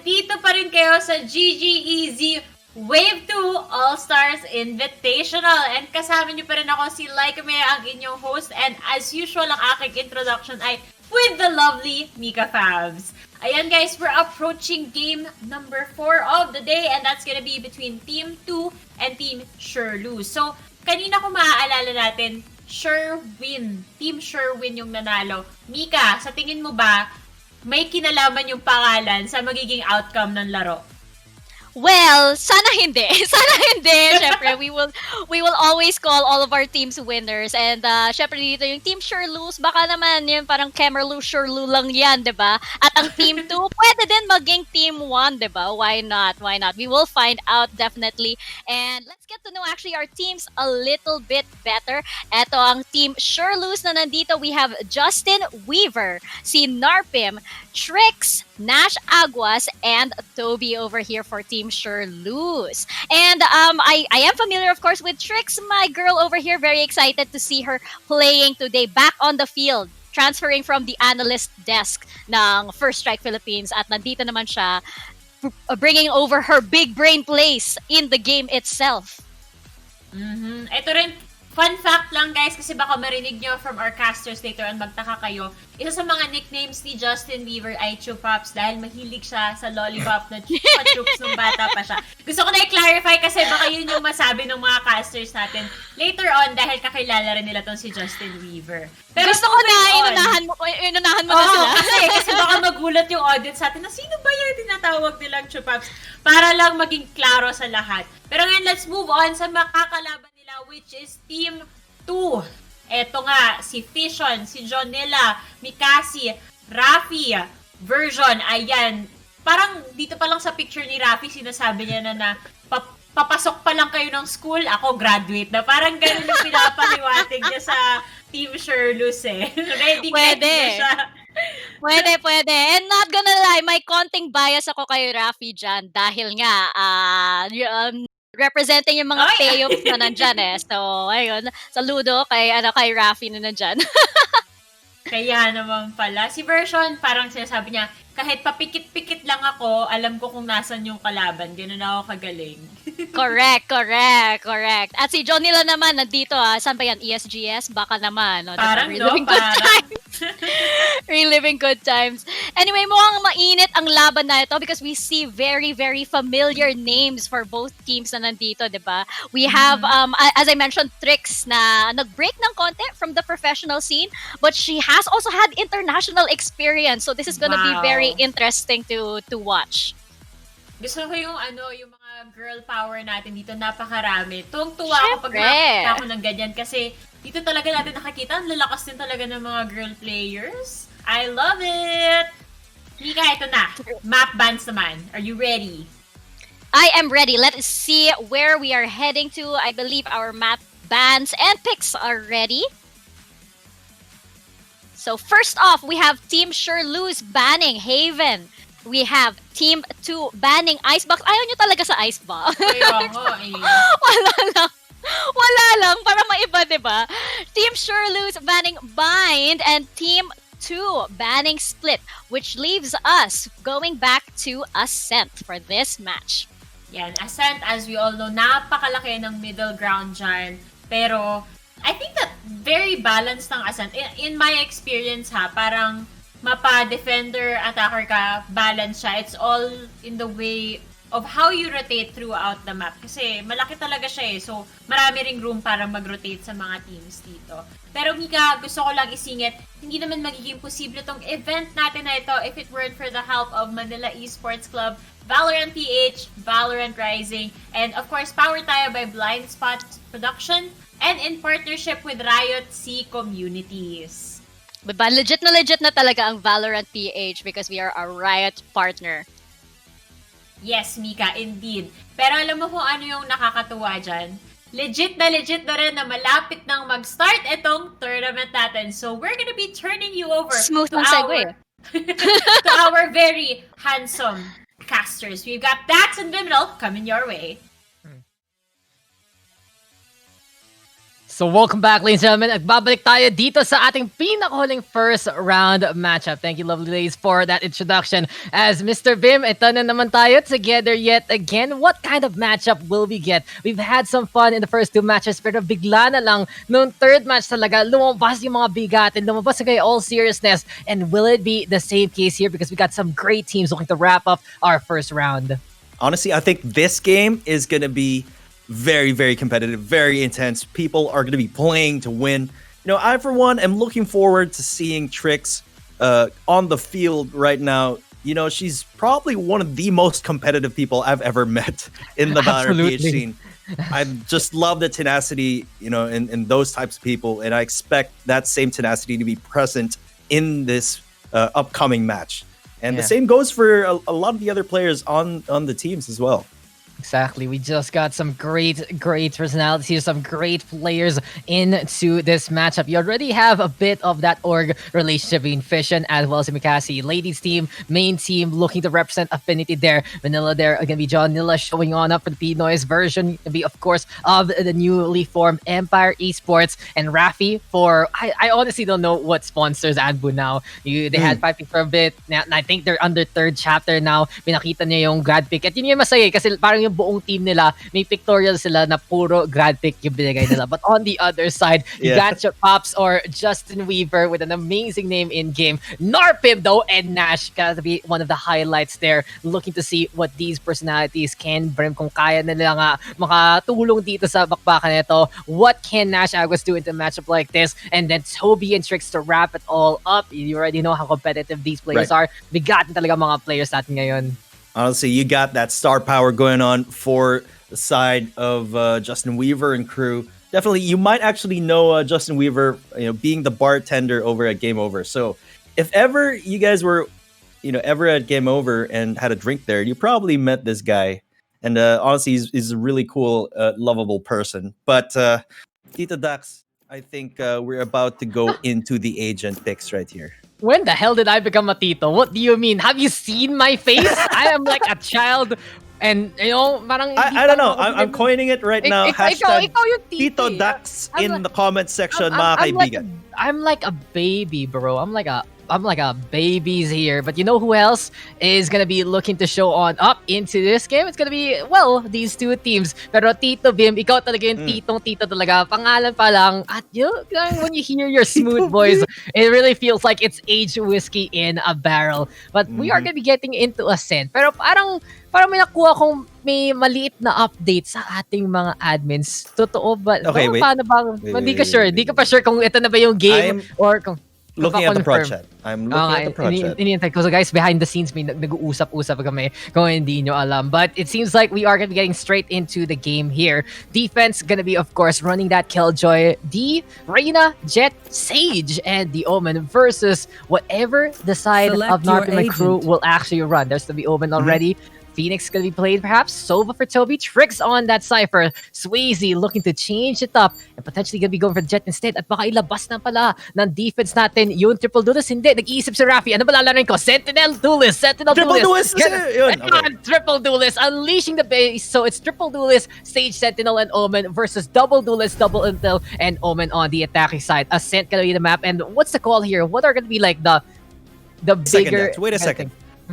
nandito pa rin kayo sa GGEZ Wave 2 All-Stars Invitational. And kasama niyo pa rin ako si Laika May, ang inyong host. And as usual, ang aking introduction ay with the lovely Mika Fabs. Ayan guys, we're approaching game number 4 of the day, and that's gonna be between Team 2 and Team Sherloos. So, kanina kung maaalala natin, Team Sherwin yung nanalo. Mika, sa tingin mo ba, may kinalaman yung pangalan sa magiging outcome ng laro? Well, sana hindi. Sana hindi. Syempre, we will always call all of our teams winners. And syempre dito yung Team Sherloos, baka naman yun parang Kemerloo, Sherloo lang yan, 'di ba? At ang Team 2, pwede din maging Team 1, 'di ba? Why not? Why not? We will find out definitely. And let's get to know actually our teams a little bit better. Ito ang Team Sherloos na nandito. We have Justin Weaver, si Narpim, Trix, Nash Aguas, and Toby over here for Team Sherloos. And I am familiar, of course, with Trix, my girl over here. Very excited to see her playing today, back on the field, transferring from the analyst desk ng First Strike Philippines. At nandito naman siya, bringing over her big brain plays in the game itself. Ito rin, fun fact lang guys, kasi baka marinig nyo from our casters later on, magtaka kayo. Isa sa mga nicknames ni Justin Weaver ay Chupaps dahil mahilig siya sa lollipop na chupa-chups nung bata pa siya. Gusto ko na i-clarify kasi baka yun yung masabi ng mga casters natin later on dahil kakilala rin nila tong si Justin Weaver. Pero gusto ko na, inunahan mo na sila. Kasi baka magulat yung audience sa atin na sino ba yung tinatawag nilang Chupaps, para lang maging klaro sa lahat. Pero ngayon, let's move on sa makakalaban nila, which is Team 2. Eto nga, si Fishon, si Jonella, Mikasi, Rafi, Version, ayan. Parang dito pa lang sa picture ni Rafi, sinasabi niya na papasok pa lang kayo ng school, ako graduate na. Parang ganun yung pinapaliwatig niya sa Team Sherloos eh. Ready na siya. Pwede. And not gonna lie, may konting bias ako kay Rafi dyan dahil nga, representing yung mga payoffs na nandyan eh. So, ayun, saludo kay Rafi na nandyan. Kaya naman pala. Si Version, parang sinasabi niya, kahit papikit-pikit lang ako, alam ko kung nasan yung kalaban. Ganun ako kagaling. Correct. At si Jonilla naman, nandito saan ba yan? ESGS? Baka naman. No? Parang Reliving good times. Anyway, mukhang mainit ang laban na ito because we see very, very familiar names for both teams na nandito, di ba? We have, as I mentioned, Trix na nag-break ng konti from the professional scene, but she has also had international experience. So this is gonna be very interesting to watch. Gusto ko yung yung mga girl power natin dito, napakarami. Tuwang-tuwa ako pag nakita ako ng ganyan kasi dito talaga natin nakakita, ang lalakas din talaga ng mga girl players. I love it! Mika, ito na. Map bans naman. Are you ready? I am ready. Let's see where we are heading to. I believe our map bans and picks are ready. So first off, we have Team Sherloos banning Haven. We have Team 2 banning Icebox. Ayaw nyo talaga sa Icebox. Wala lang. Para maiba, diba? Team Sherloos banning Bind and Team 2 banning Split, which leaves us going back to Ascent for this match. Yan, Ascent, as we all know, napakalaki ng middle ground dyan. Pero I think that very balanced ng Ascent. In my experience parang mapa-defender, attacker ka, balance siya. It's all in the way of how you rotate throughout the map. Kasi malaki talaga siya eh. So, marami ring room para mag-rotate sa mga teams dito. Pero Mika, gusto ko lang isingit, hindi naman magiging posible tong event natin na ito if it weren't for the help of Manila Esports Club, Valorant PH, Valorant Rising, and of course, powered tayo by Blind Spot Production, and in partnership with Riot C Communities. Diba? Legit na talaga ang Valorant PH because we are a Riot partner. Yes, Mika, indeed. Pero alam mo kung ano yung nakakatuwa dyan? Legit na rin na malapit nang mag-start itong tournament natin. So we're gonna be turning you over Smooth to segue. to our very handsome casters. We've got Daks and Vyminal coming your way. So welcome back, ladies and gentlemen. Nagbabalik tayo dito sa ating pinakahuling first round matchup. Thank you, lovely ladies, for that introduction. As Mr. Vim, ito na naman tayo together yet again. What kind of matchup will we get? We've had some fun in the first two matches, pero bigla na lang, nung third match talaga, lumabas yung mga bigatin, lumabas na kayo all seriousness. And will it be the same case here? Because we got some great teams looking to wrap up our first round. Honestly, I think this game is going to be very, very competitive, very intense. People are going to be playing to win. I, for one, am looking forward to seeing Trix on the field right now. She's probably one of the most competitive people I've ever met in the Valorant PH scene. I just love the tenacity, in those types of people, and I expect that same tenacity to be present in this upcoming match. And the same goes for a lot of the other players on the teams as well. Exactly. We just got some great personalities, some great players into this matchup. You already have a bit of that org relationship between Fission as well as Mikasi. Ladies team, main team, looking to represent Affinity there. Vanilla there, going to be John Nilla showing on up for the Pinoy's version. Going to be, of course, of the newly formed Empire Esports. And Rafi for, I honestly don't know what sponsors Anbu now. They had piping for a bit. Now, I think they're under third chapter now. Pinakita niya yung grad pick. At yun yung masaya kasi parang yung buong team nila, may pictorial sila na puro grad pick yung binigay nila. But on the other side, you got your Pops or Justin Weaver with an amazing name in-game. Narpim though, and Nash gotta be one of the highlights there. Looking to see what these personalities can bring. Kung kaya nila nga makatulong dito sa bakbakan nito. What can Nash Aguas do in a matchup like this? And then Toby and Trix to wrap it all up. You already know how competitive these players are. Bigatin talaga mga players natin ngayon. Honestly, you got that star power going on for the side of Justin Weaver and crew. Definitely, you might actually know Justin Weaver, being the bartender over at Game Over. So, if ever you guys were, ever at Game Over and had a drink there, you probably met this guy. And honestly, he's a really cool, lovable person. But Tito Daks, I think we're about to go into the agent picks right here. When the hell did I become a tito? What do you mean? Have you seen my face? I am like a child. And, parang... I don't know. I'm coining it right now. Hashtag ikaw yung Tito Daks in the comment section, mga kaibigan. I'm like a baby, bro. I'm like a baby's here. But you know who else is gonna be looking to show on up into this game? It's gonna be, these two teams. Pero Tito Bim, ikaw talaga yung tito talaga. Pangalan pa lang. At when you hear your smooth voice, it really feels like it's aged whiskey in a barrel. But we are gonna be getting into Ascent. Pero parang may nakuha kong may maliit na update sa ating mga admins. Totoo ba? Okay, wait. Paano ba? Hindi ka sure. Hindi ka pa sure kung ito na ba yung game or kung... Looking at the pro chat. I'm looking at the pro chat. Iniintay ko. So guys, behind the scenes, may nag-uusap-usap kami kung hindi nyo alam. But it seems like we are going to be getting straight into the game here. Defense going to be, of course, running that Killjoy, the Reyna, Jet, Sage, and the Omen versus whatever the side of Narpim and crew will actually run. There's the Omen already. Phoenix gonna be played perhaps. Sova for Toby. Trix on that Cypher. Swayze looking to change it up and potentially gonna be going for Jet instead. At baka ilabas na pala ng defense natin yung triple duelist. Hindi. Nag-iisip si Rafi. Ano ba lalarin ko? Sentinel duelist. Triple duelist. Triple duelist. Unleashing the base. So it's triple duelist, Sage, Sentinel, and Omen versus double duelist, double Intel, and Omen on the attacking side. Ascent gonna be the map. And what's the call here? What are gonna be like the bigger... Wait a second.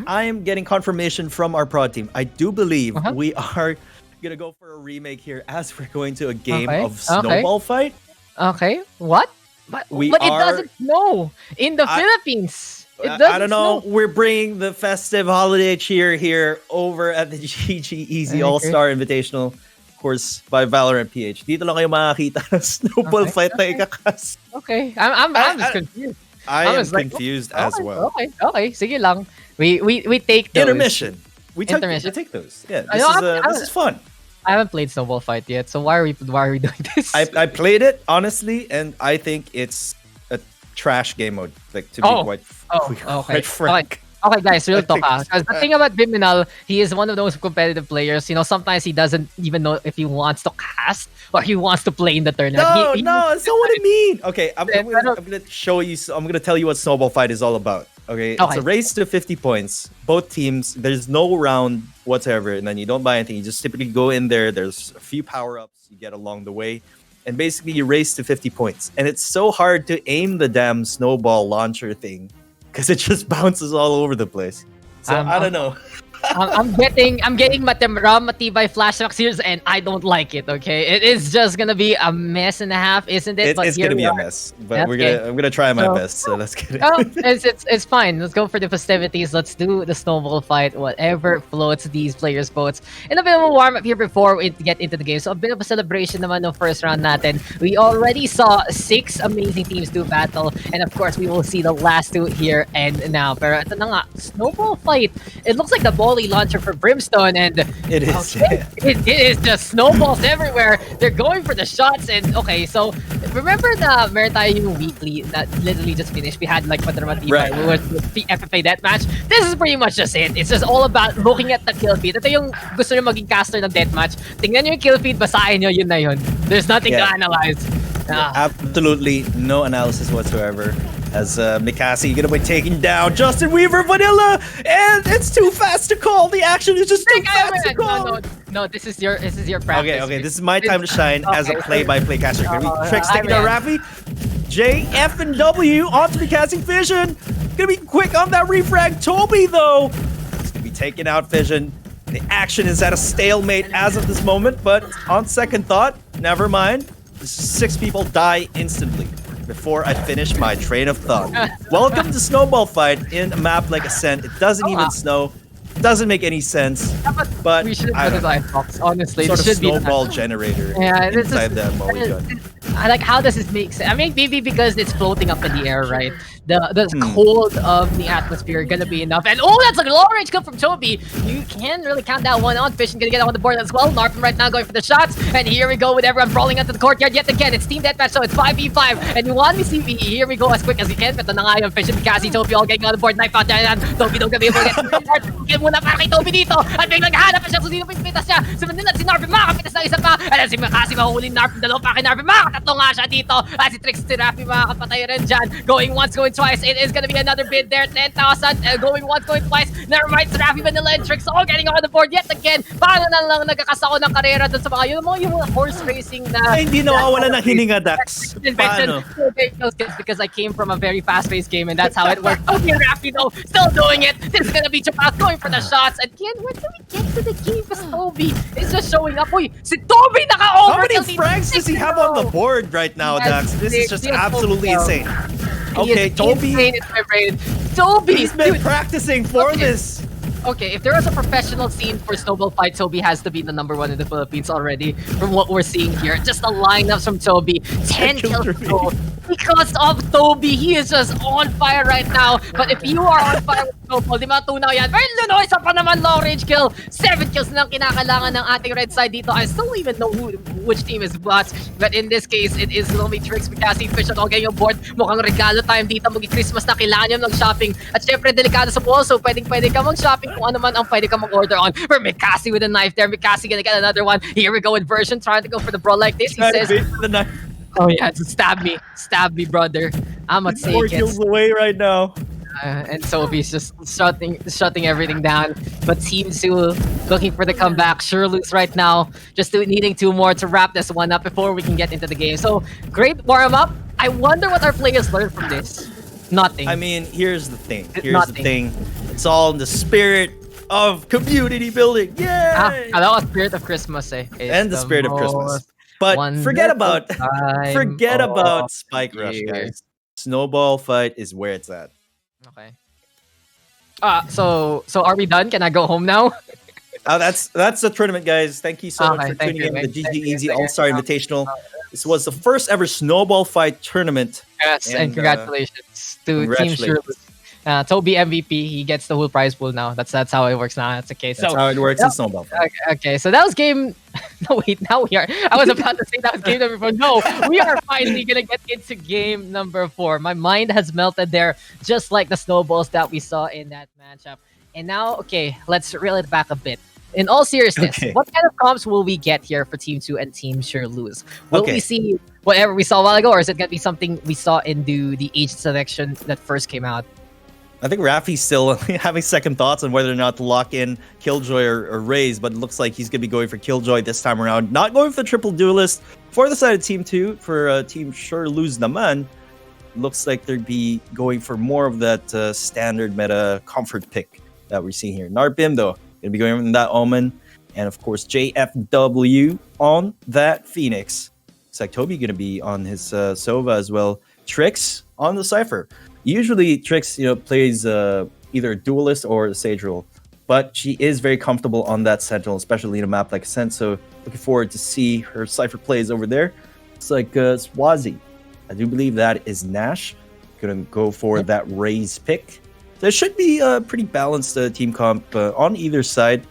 I'm getting confirmation from our prod team. I do believe we are gonna go for a remake here as we're going to a game of Snowball fight. Okay. What? But it doesn't snow in the Philippines. I don't know. We're bringing the festive holiday cheer here over at the GGEZ All-Star Invitational, of course, by Valorant PH. Dito lang kayo makakita ng Snowball fight na ikakas. Okay. I'm just confused. I am confused as well. Okay. Sige lang. We take those. Intermission. We take those. Yeah, this is fun. I haven't played Snowball Fight yet, so why are we doing this? I played it honestly, and I think it's a trash game mode. Like to be quite frank. Okay, guys, real talk. Because the thing about Vyminal, he is one of those competitive players. Sometimes he doesn't even know if he wants to cast or he wants to play in the tournament. No, that's not what I mean. Okay, I'm gonna show you. I'm gonna tell you what Snowball Fight is all about. Okay, it's a race to 50 points. Both teams, there's no round whatsoever, and then you don't buy anything. You just typically go in there. There's a few power-ups you get along the way. and basically you race to 50 points. And it's so hard to aim the damn snowball launcher thing because it just bounces all over the place. So I don't know. I'm getting Matibay flashback series, and I don't like it. Okay, it is just gonna be a mess and a half, isn't it? It's gonna be a mess, but I'm gonna try my best. So let's get it. Oh, it's fine. Let's go for the festivities. Let's do the snowball fight. Whatever floats these players' boats. And a bit of a warm up here before we get into the game. So a bit of a celebration naman ng first round natin. We already saw 6 amazing teams do battle, and of course we will see the last 2 here and now. Pero ito na nga, snowball fight. It looks like the volley launcher for Brimstone, and it is. Okay, it is just snowballs everywhere. They're going for the shots, and okay, so remember the meron tayong weekly that literally just finished. We had like Matibay, who was the FFA deathmatch. This is pretty much just it. It's just all about looking at the kill feed. Ito yung gusto nyo maging caster ng deathmatch. Tingnan nyo yung kill feed, basahin nyo, yun na yun. There's nothing to analyze. Absolutely no analysis whatsoever. As Mikasi gonna be taking down Justin Weaver Vanilla, and it's too fast to call. The action is just too fast to call. No, this is your practice. Okay, this is my time to shine as a play-by-play caster. Tricks taking down Rafi. J, F, and W onto Mikasi Vision. Gonna be quick on that refrag. Toby though, he's gonna be taking out Vision. The action is at a stalemate as of this moment, but on second thought, never mind. 6 people die instantly before I finish my train of thought. Welcome to Snowball Fight in a map like Ascent. It doesn't even snow. Doesn't make any sense. But we should have design box, honestly. Sort of snowball generator inside that Moe gun. I like, how does this make sense? I mean, maybe because it's floating up in the air, right? The cold of the atmosphere gonna be enough. And oh, that's a long range kill from Toby. You can really count that one on. Fish gonna get on the board as well. Narpin right now going for the shots. And here we go with everyone brawling onto the courtyard yet again. It's team deathmatch, so it's 5v5. And you want me to see here we go as quick as we can. Pero na nga yung Fish and Cassie, Toby all getting on the board. Knife out there. And Toby don't gonna be able to get to the board. Get muna para kay Toby dito. At biglang hanap pa siya kung sino pipitas niya. Si Manila at si Narpin makapitas ng isa pa. And si Cassie mahuhuling Narpin. Dalawa pa kay Narpin. Makatatlo nga siya dito. At si Trix, si Rafi makakapatay rin dyan. Going once, going twice. It is gonna be another bid there. 10,000. Going once, going twice. Never mind. Rafi, Vanilla, and Trix all getting on the board yet again. Paano na lang nagkakasako ng karera dun sa mga yung horse racing na... Ay, hindi nawawala ng hininga, Daks. Paano? Because I came from a very fast-paced game and that's how it works. Okay, Rafi though, still doing it. This is gonna be Chapas going for the shots. And again, when do we get to the game? Because Toby is just showing up. Uy, si Toby naka-over. How many frags does he have on the board right now, Daks? This is just absolutely insane. Okay, Toby. Toby's been practicing for this. Okay, if there was a professional scene for Snowball Fight, Toby has to be the #1 in the Philippines already. From what we're seeing here, just the lineups from Toby, 10 kills because of Toby. He is just on fire right now. But if you are on fire with Snowball, di matunaw yan. Pero Lunoy, isa pa naman long range kill. 7 kills na lang kinakailangan ng ating red side dito. I still don't even know which team is what. But in this case, it is only Trix, Mikasi, Fish, at all getting on board. Mukhang regalo time dito. Mag-Christmas na kailangan nyo ng shopping. At syempre, delikado sa wall. So pwede ka mag-shopping kung ano man ang pwede ka mag-order on. For Mikasi with a knife there. Mikasi gonna get another one. Here we go with Version, trying to go for the brawl like this. He says, oh yeah, stab me, brother. I'm gonna take 4 it. kills away right now. And Toby's just shutting everything down. But Team 2 looking for the comeback. Sherloos right now, just needing 2 more to wrap this one up before we can get into the game. So, great warm-up. I wonder what our players learned from this. Nothing. I mean, here's the thing. It's all in the spirit of community building. Yay! That was spirit of Christmas, eh. And the spirit of Christmas. But forget about Spike Rush, guys. Snowball Fight is where it's at. Okay. So are we done? Can I go home now? That's the tournament, guys. Thank you so much for tuning in to the GGEZ All-Star Invitational. This was the first ever Snowball Fight tournament. Yes, and congratulations to Team Sherloos. Toby MVP, he gets the whole prize pool now. That's how it works now. That's okay. That's how it works in Snowball Fight. Okay, so that was game... No, wait, now we are... I was about to say that was game number 4. No, we are finally going to get into game number 4. My mind has melted there, just like the snowballs that we saw in that matchup. And now, okay, let's reel it back a bit. In all seriousness, what kind of comps will we get here for Team 2 and Team Sherloos? Will we see whatever we saw a while ago, or is it going to be something we saw in the age selection that first came out? I think Rafi's still having second thoughts on whether or not to lock in Killjoy or Raze, but it looks like he's going to be going for Killjoy this time around. Not going for the triple duelist for the side of Team 2. For Team Sherloos naman, looks like they'd be going for more of that standard meta comfort pick that we're seeing here. Narpim, though, going to be going in that Omen. And, of course, JFW on that Phoenix. Looks like Toby going to be on his Sova as well. Trix on the Cypher. Usually, Trix, plays either a duelist or a Sage role, but she is very comfortable on that Sentinel, especially in a map like Ascent. So, looking forward to see her Cypher plays over there. It's like Swazi. I do believe that is Nash. Gonna go for that Raze pick. There should be a pretty balanced team comp on either side.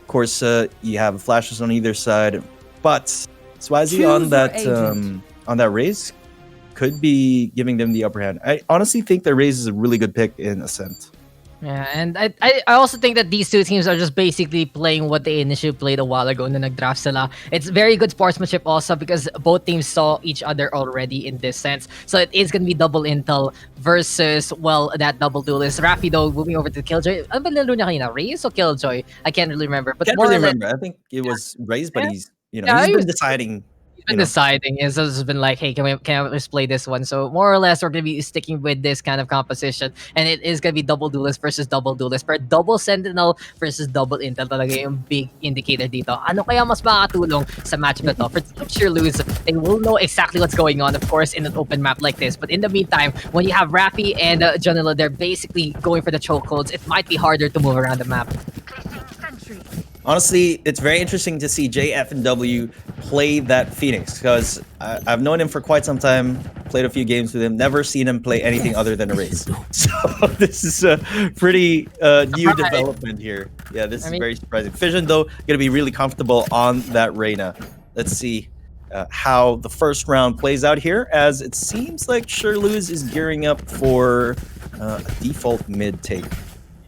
Of course, you have flashes on either side, but Swazi on that Raze could be giving them the upper hand. I honestly think that Raze is a really good pick in Ascent. Yeah, and I also think that these two teams are just basically playing what they initially played a while ago na nag-draft sila. It's very good sportsmanship also because both teams saw each other already in this sense. So it is going to be double intel versus, well, that double duelist. Rafi, though, moving over to Killjoy. Ano ba nilaro niya kanina? Raze or Killjoy? I can't really remember. But Can't really remember. I think it was Raze, but he's been deciding. Been deciding. It's just been like, hey, can we just play this one? So more or less, we're gonna be sticking with this kind of composition, and it is gonna be double duelist versus double duelist. Per double sentinel versus double intel talaga yung big indicator dito. Ano kaya mas makakatulong sa matchup na to? For Team Sherloos, they will know exactly what's going on, of course, in an open map like this. But in the meantime, when you have Rafi and Janela, they're basically going for the chokeholds. It might be harder to move around the map. Honestly, it's very interesting to see JF&W play that Phoenix because I've known him for quite some time, played a few games with him, never seen him play anything other than a Raze. So this is a pretty new development here. Yeah, this is very surprising. Fission, though, going to be really comfortable on that Reyna. Let's see how the first round plays out here, as it seems like Sherloos is gearing up for a default mid take.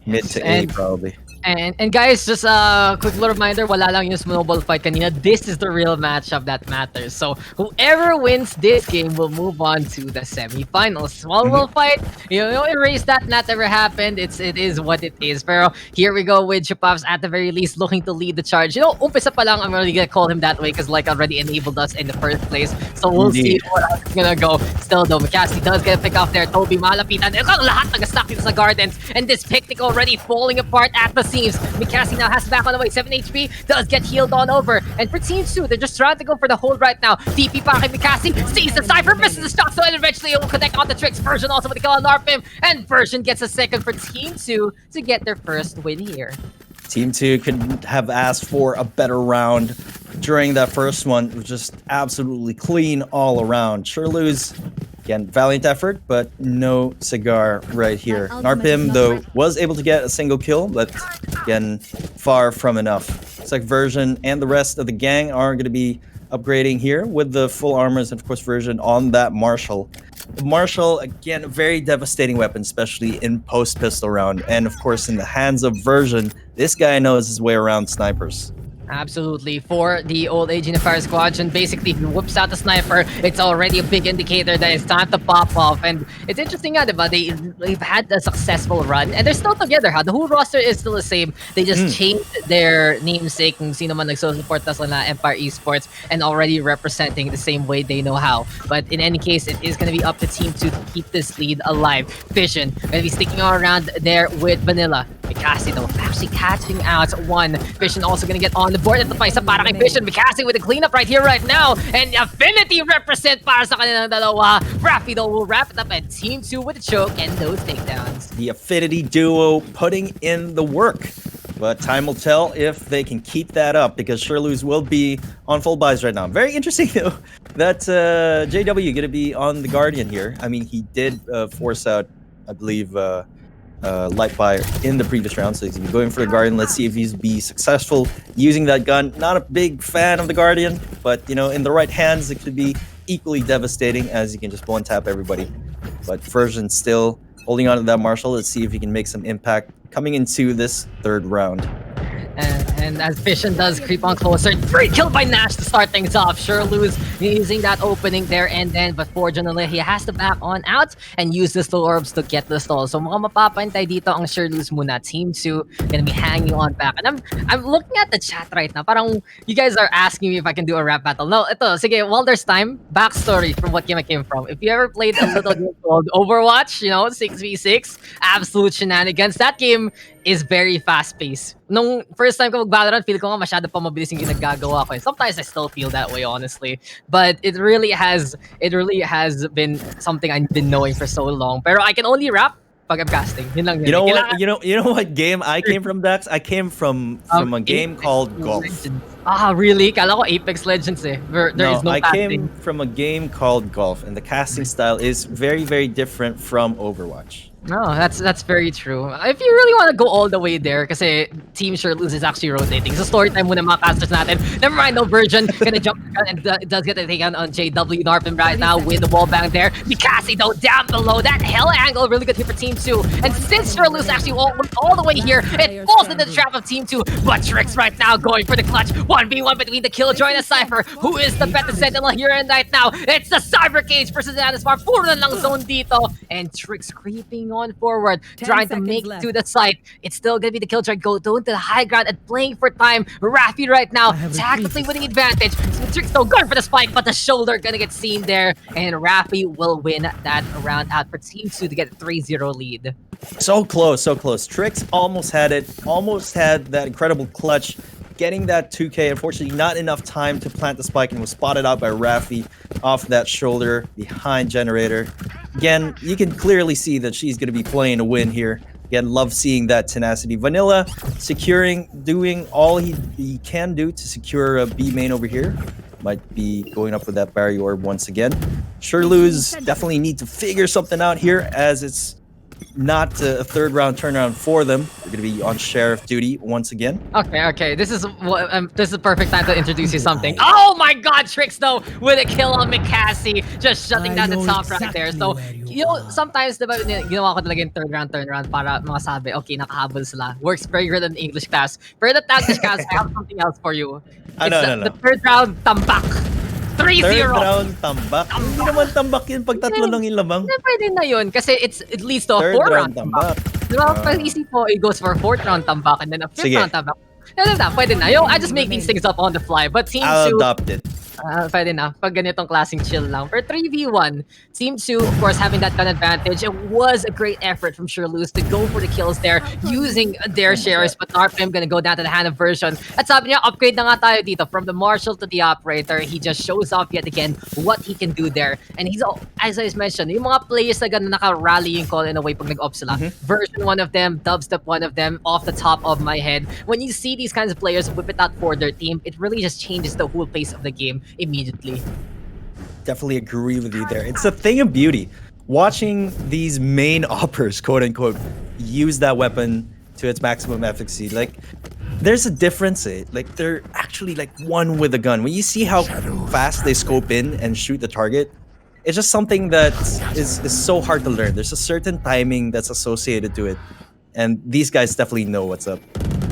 Mid to A, probably. And guys, just a quick little reminder, wala lang yung Snowball fight kanina. This is the real matchup that matters. So whoever wins this game will move on to the semifinals. Small ball fight, erase that. Not ever happened. It is what it is. Pero here we go with Chupavs at the very least looking to lead the charge. Umpisa pa lang, I'm already gonna call him that way because like already enabled us in the first place. So we'll see what it's gonna go. Still though, Mikasi does get a pick off there. Toby malapitan. Lahat nag-stuck dito sa Gardens. And this picnic already falling apart at the seems. Mikasi now has back on the way. 7 HP does get healed on over. And for Team 2, they're just trying to go for the hold right now. TP pa kay Mikasi. Sees the Cypher, misses the stock, so eventually it will connect on the Tricks. Version also with the kill on Narpim. And Version gets a second for Team 2 to get their first win here. Team 2 could have asked for a better round during that first one. It was just absolutely clean all around. Sherloos, again, valiant effort, but no cigar right here. Narpim, though, was able to get a single kill, but again, far from enough. Looks like Version and the rest of the gang are going to be upgrading here with the full armors and, of course, Version on that Marshall. The Marshall, again, a very devastating weapon, especially in post-pistol round. And, of course, in the hands of Version, this guy knows his way around snipers. Absolutely. For the old age in the fire squadron, basically, if he whips out the sniper, it's already a big indicator that it's time to pop off. And it's interesting, diba? They've had a successful run, and they're still together. The whole roster is still the same. They just changed their namesake kung sino man nagsusupport na sila Empire Esports and already representing the same way they know how. But in any case, it is going to be up to Team 2 to keep this lead alive. Fission going to be sticking around there with Vanilla. Mikasi, though, actually catching out one. Fission also going to get on the board at the paisa para kay Fission. Mikasi with a cleanup right here, right now. And Affinity represent para sa kanilang dalawa. Rafi, though, will wrap it up and Team 2 with a choke and those takedowns. The Affinity duo putting in the work. But time will tell if they can keep that up because Sherloos will be on full buys right now. Very interesting, though, that JW going to be on the Guardian here. I mean, he did force out, I believe, light fire in the previous round, so he's gonna be going for the Guardian. Let's see if he's be successful using that gun. Not a big fan of the Guardian, but in the right hands it could be equally devastating as you can just one tap everybody. But Version still holding on to that Marshall. Let's see if he can make some impact coming into this third round. And as Fission does creep on closer, great kill by Nash to start things off. Sherloos using that opening there, and then but fortunately he has to back on out and use the slow orbs to get the stall. So mukhang mapapantay dito ang Sherloos muna. Team 2 gonna be hanging on back. And I'm looking at the chat right now. Parang you guys are asking me if I can do a rap battle. No, ito, sige, while there's time, backstory from what game I came from. If you ever played a little game called Overwatch, 6v6, absolute shenanigans. That game is very fast-paced. Nung first time ko mag-Valorant, feel ko nga masyado pa mabilis yung ginagagawa ko. Sometimes I still feel that way, honestly. But it really has been something I've been knowing for so long. Pero I can only rap pag I'm casting. Yun lang yun. You know what game I came from, Daks? I came from a game Apex called Golf. Legends. Ah, really? Kala ko Apex Legends eh. There is no I casting. came from a game called Golf, and the casting style is very, very different from Overwatch. No, that's very true. If you really want to go all the way there, kasi Team Sherloos is actually rotating. So story time muna mga casters natin. Never mind, no version. Gonna jump and does get a take on JW Narpin right now with the wall bang there. Mikasi though down below. That hell angle really good here for Team 2. And since Sherloos actually all the way here, it falls into the trap of Team 2. But Trix right now going for the clutch. 1v1 between the Killjoy and the Cypher. Who is the better sentinel here and right now? It's the Cyber Cage versus the Anaspar. Puro na lang zone dito. And Trix creeping on forward, trying to make to the site. It's still gonna be the Killjoy going to the high ground and playing for time. Rafi right now tactically winning advantage. So Trix though going for the spike, but the shoulder gonna get seen there, and Rafi will win that round out for Team 2 to get a 3-0 lead. So close, so close. Trix almost had it, almost had that incredible clutch, getting that 2K. Unfortunately, not enough time to plant the spike, and was spotted out by Rafi off that shoulder behind Generator. Again, you can clearly see that she's going to be playing to win here. Again, love seeing that tenacity. Vanilla securing, doing all he can do to secure a B main over here. Might be going up with that barrier orb once again. Sherloos definitely need to figure something out here, as it's not a third round turnaround for them. They're going to be on sheriff duty once again. Okay. This is the perfect time to introduce you something. Oh my God, Trix though with a kill on Mikasi, just shutting down the top right there. So sometimes diba ginawa ko talaga yung third round turnaround para masabi, okay, nakahabol sila. Works very good in English class. For the English class, I have something else for you. No. The third round tambak. 3-0. Third round tambak. Hindi naman tambak yun pag tatlo lang yung lamang. Pwede na yun kasi it leads to a Third 4 round round tambak. Diba, pag isip mo, it goes for a 4th round tambak and then a 5th round tambak. Pwede na. I just make these things up on the fly. But Team 2... I'll adopt it. Pwede na. Pag ganitong klaseng chill lang. For 3v1, Team 2, of course, having that gun advantage. It was a great effort from Sherloos to go for the kills there using their shares. But Narpim gonna go down to the hand of version. At sabi niya, upgrade na nga tayo dito. From the Marshal to the Operator, he just shows off yet again what he can do there. And he's, as I mentioned, yung mga players na gano'n naka-rally yung call in a way pag nag-op sila. Version one of them, Dubstep one of them, off the top of my head. When you see these kinds of players whip it out for their team, it really just changes the whole pace of the game immediately. Definitely agree with you there. It's a thing of beauty. Watching these main operas, quote unquote, use that weapon to its maximum efficacy. Like, there's a difference. Like, they're actually like one with a gun. When you see how fast they scope in and shoot the target, it's just something that is so hard to learn. There's a certain timing that's associated to it. And these guys definitely know what's up.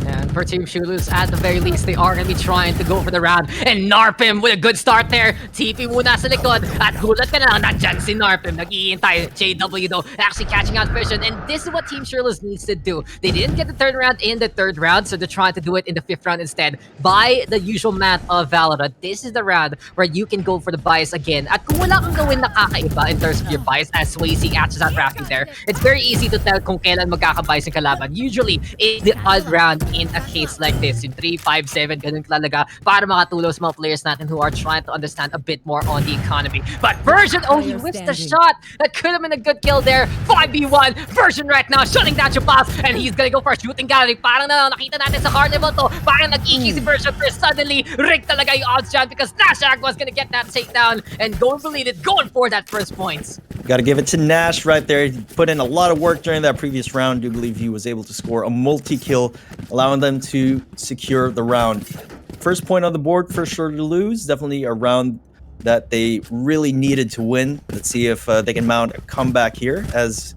And for Team Sherloos, at the very least, they are going to be trying to go for the round. And Narpim with a good start there. TP muna sa likod. At gulat ka na lang, nandyan si Narpim. Nag-iintay. JW though, actually catching out Fission. And this is what Team Sherloos needs to do. They didn't get the third round in the third round, so they're trying to do it in the 5th round instead. By the usual math of Valorant, this is the round where you can go for the bias again. At kung wala kang gawin na kakaiba in terms of your bias, as Swayze catches out Rafi there, it's very easy to tell kung kailan magkakabias yung kalaban. Usually, it's the odd round in a case like this, yung 3, 5, 7, ganun talaga, para makatulong sa mga players natin who are trying to understand a bit more on the economy. But Version, he whiffs the shot. That could have been a good kill there. 5v1, Version right now, shutting down your pass, and he's gonna go for a shooting gallery. Parang na nakita natin sa Carnival to, parang nag-iki si Version, but suddenly, rigged talaga yung odds dyan because Nashak was gonna get that takedown, and going to lead it, going for that first points. Gotta give it to Nash right there. He put in a lot of work during that previous round. I do believe he was able to score a multi-kill, allowing them to secure the round. First point on the board for Sherloos, definitely a round that they really needed to win. Let's see if they can mount a comeback here, as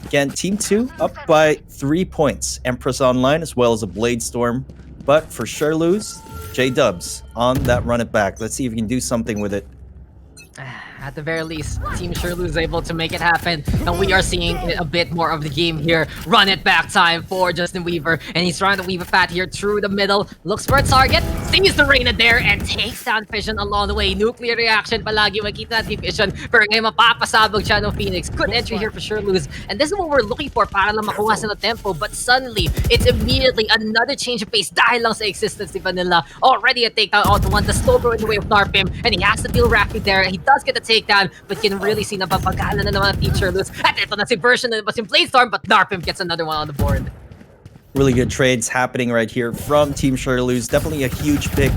again, Team 2 up by 3 points. Empress Online as well as a Blade Storm But for Sherloos, J-Dubs on that run it back. Let's see if we can do something with it. At the very least, Team Sherloos is able to make it happen, and we are seeing a bit more of the game here. Run it back time for Justin Weaver, and he's trying to weave a path here through the middle. Looks for a target, sees the Reyna there, and takes down Fission along the way. Nuclear reaction palagi, makita natin Fission, pero ngayon mapapasabog siya ng Phoenix. Good entry here for Sherloos, and this is what we're looking for para lang makuha sa tempo, but suddenly, it's immediately another change of pace dahil lang sa existence ni Vanilla. Already a takedown onto one, the Snowball in the way of Narpim, and he has to deal rapid there. He does get the takedown, but you can really see na papagala na naman ang Team Sherloos. At ito na si Version na was in Playstorm, but Narpim gets another one on the board. Really good trades happening right here from Team Sherloos. Definitely a huge pick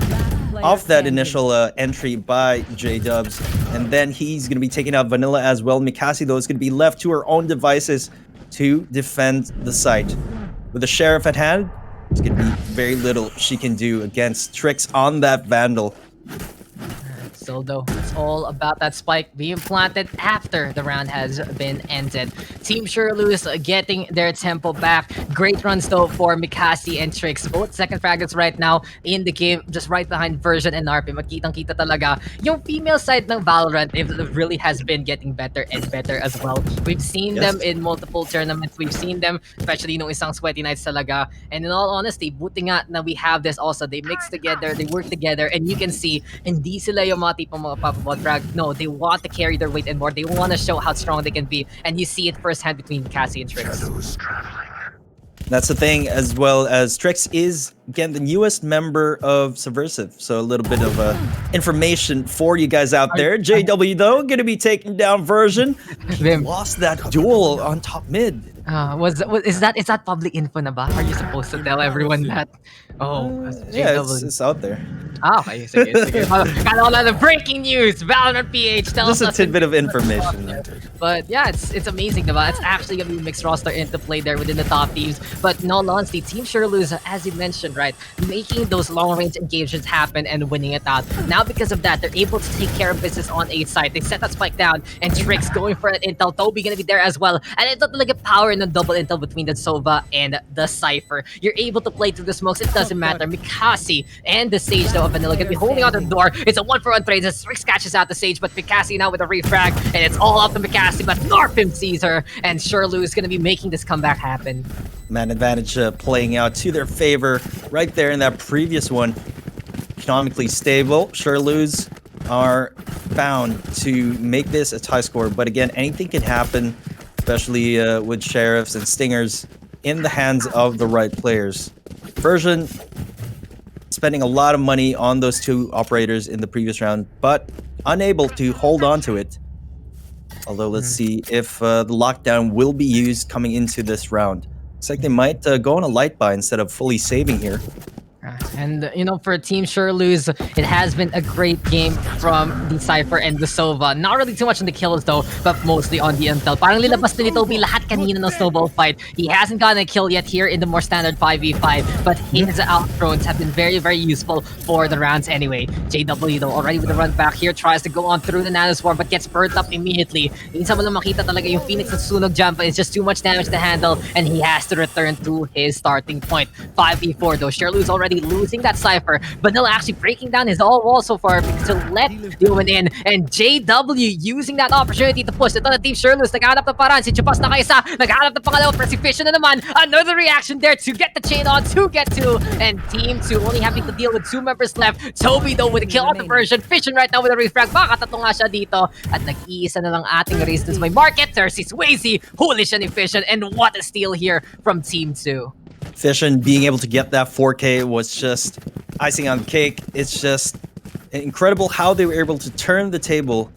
off that initial entry by J-Dubs. And then he's going to be taking out Vanilla as well. Mikasi, though, is going to be left to her own devices to defend the site. With the Sheriff at hand, there's going to be very little she can do against Trix on that Vandal. So though, it's all about that spike being planted after the round has been ended. Team Sherloos getting their tempo back. Great runs though for Mikasi and Trix. Both second fragments right now in the game, just right behind Version and Narpim. Makitang-kita talaga. Yung female side ng Valorant, it really has been getting better and better as well. We've seen them in multiple tournaments. We've seen them, especially nung isang Sweaty Nights talaga. And in all honesty, buti nga na we have this also. They mix together, they work together, and you can see, hindi sila yung mga tipong mga papabot drag. No, they want to carry their weight and more. They want to show how strong they can be. And you see it firsthand between Cassie and Trix. That's the thing, as well as Trix is, again, the newest member of Subversive. So a little bit of information for you guys out there. JW, though, going to be taking down Version. Lost that duel on top mid. Is that public info na ba? Are you supposed to tell everyone that? Yeah, it's out there. Okay, sige. Kala ko lang the breaking news. Valorant PH tells Just us. a tidbit of information. But yeah, it's amazing, diba? It's actually gonna be a mixed roster into play there within the top teams. But in all honesty, Team Sherloos, as you mentioned, right, making those long-range engagements happen and winning it out. Now because of that, they're able to take care of business on A side. They set that spike down, and Trix going for an intel. Toby gonna be there as well. And it's not like a power and a double intel between the Sova and the Cypher. You're able to play through the smokes. It doesn't matter. Mikasi and the Sage, though, of Vanilla gonna be holding out the door. It's a 1-for-1 trade as Trix catches out the Sage, but Mikasi now with a refrag, and it's all up to Mikasi, but Narpim sees her, and Sherloos is gonna be making this comeback happen. Man advantage playing out to their favor right there in that previous one. Economically stable. Sherloos are bound to make this a tie score, but again, anything can happen, especially with Sheriffs and Stingers in the hands of the right players. Version spending a lot of money on those two operators in the previous round, but unable to hold on to it. Although let's see if the lockdown will be used coming into this round. Looks like they might go on a light buy instead of fully saving here. And, you know, for Team Sherloos, it has been a great game from the Cypher and the Sova. Not really too much on the kills, though, but mostly on the intel. Parang nilabas na ni Toby lahat kanina ng Snowball fight. He hasn't gotten a kill yet here in the more standard 5v5, but his outthrows have been very, very useful for the rounds anyway. JW, though, already with the run back here, tries to go on through the Nanoswarm, but gets burnt up immediately. Minsan mo lang makita talaga yung Phoenix na sunog jump, but it's just too much damage to handle, and he has to return to his starting point. 5v4, though. Sherloos already losing that Cypher. Vanilla actually breaking down his all wall so far to let the woman in. And JW using that opportunity to push. Ito na Team Sherloos. Naghanap na paraan. Si Chupas na kaisa. Naghanap na pangalawa. Pero si Fission na naman. Another reaction there to get the chain on. To get two. And Team 2 only having to deal with 2 members left. Toby though with a kill on the version. Fission right now with a refrag. Baka tatlo nga siya dito. At nag-iisa na lang ating race to my market. There's si Swayze. Huli siya ni Fission. And what a steal here from Team 2. Fission being able to get that 4K was just icing on the cake. It's just incredible how they were able to turn the table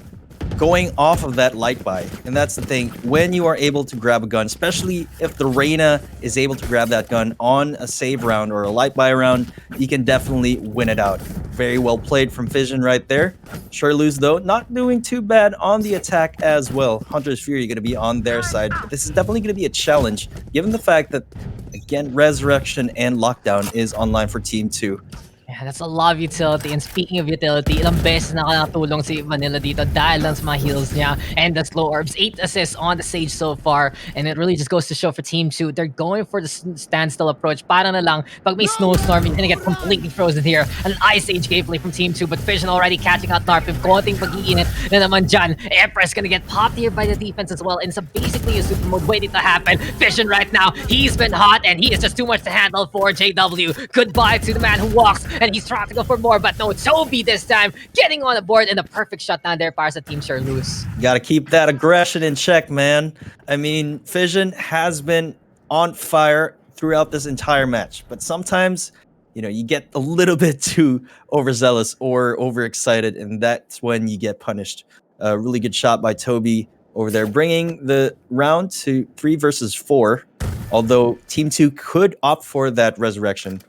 going off of that light buy. And that's the thing, when you are able to grab a gun, especially if the Reyna is able to grab that gun on a save round or a light buy round, you can definitely win it out. Very well played from Fission right there. Sherloos, though, not doing too bad on the attack as well. Hunter's Fury going to be on their side. But this is definitely going to be a challenge, given the fact that, again, Resurrection and Lockdown is online for Team 2. Yeah, Yeah, that's a lot of utility. And speaking of utility, ilang beses na nakatulong si Vanilla dito dahil lang sa mga heals niya and the slow orbs. 8 assists on the Sage so far. And it really just goes to show for Team 2, they're going for the standstill approach. Para na lang, pag may snowstorm, you're gonna get completely frozen here. An Ice Age gameplay from Team 2, but Vision already catching out Narpim. Konting pag-iinit na naman dyan. Empress gonna get popped here by the defense as well. And so basically a super mode waiting to happen. Vision right now, he's been hot and he is just too much to handle for JW. Goodbye to the man who walks. And he's trying to go for more, but no, Toby this time getting on the board and the perfect shutdown there para sa Team Sherloos. Got to keep that aggression in check, man. I mean, Fission has been on fire throughout this entire match, but sometimes, you know, you get a little bit too overzealous or overexcited, and that's when you get punished. A really good shot by Toby over there, bringing the round to 3 versus 4, although Team 2 could opt for that resurrection.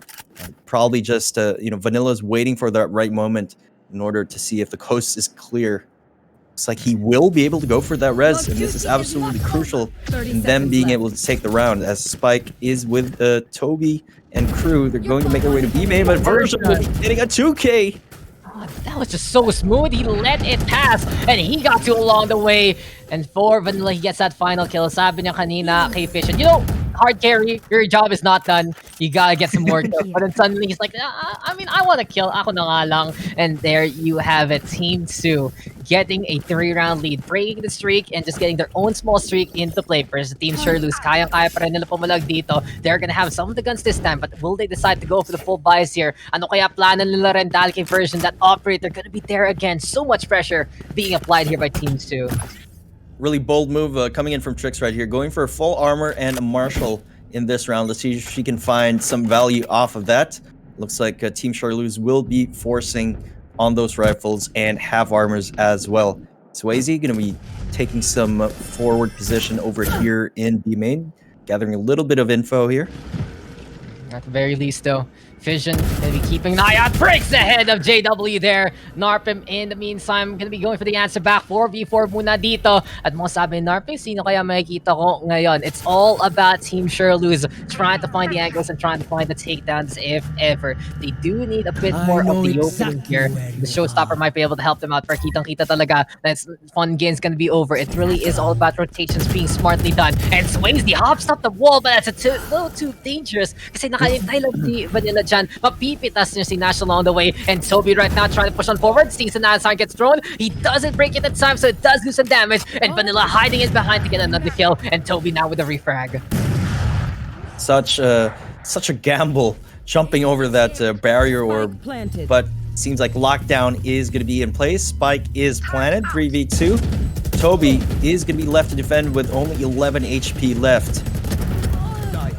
Probably just, Vanilla's waiting for that right moment in order to see if the coast is clear. Looks like he will be able to go for that res, and this is absolutely crucial in them being able to take the round, as Spike is with Toby and crew. They're going to make their way to B main, but Version will be getting a 2K. Oh, that was just so smooth. He let it pass, and he got to along the way. And for Vanilla, he gets that final kill. Sabi niya kanina kay Fission, you know, hard carry, your job is not done. You gotta get some more kills. But then suddenly he's like, I want to kill. Ako na nga lang. And there you have it. Team 2 getting a 3-round lead, breaking the streak and just getting their own small streak into play. Versus Team Sherloos, kaya-kaya pa rin nila pumalag dito. They're gonna have some of the guns this time, but will they decide to go for the full buys here? Ano kaya plano nila rin dahil kay Version, that operator gonna be there again. So much pressure being applied here by Team 2. Really bold move coming in from Trix right here, going for a full armor and a Marshall in this round. Let's see if she can find some value off of that. Looks like Team Sherloos will be forcing on those rifles and have armors as well. Swayze going to be taking some forward position over here in B main, gathering a little bit of info here. At the very least, though, Fission gonna be keeping an eye out. Breaks ahead of JW there. Narpim in the meantime gonna be going for the answer back. 4v4 muna dito. At mo sabi ni Narpim, sino kaya makikita ko ngayon? It's all about Team Sherloos trying to find the angles and trying to find the takedowns if ever. They do need a bit more of the opening here. The showstopper might be able to help them out. Pero kitang-kita talaga that fun game's gonna be over. It really is all about rotations being smartly done. And Swayze hops up the wall, but that's a little too dangerous. Kasi nakahintay lang si Vanilla dyan. Mapipitas niya si Nash along the way. And Toby right now trying to push on forward. Sees an sign gets thrown. He doesn't break it at time, so it does do some damage. And Vanilla hiding in behind to get another kill. And Toby now with a refrag. Such a gamble jumping over that barrier orb, but seems like lockdown is going to be in place. Spike is planted, 3v2. Toby is going to be left to defend with only 11 HP left.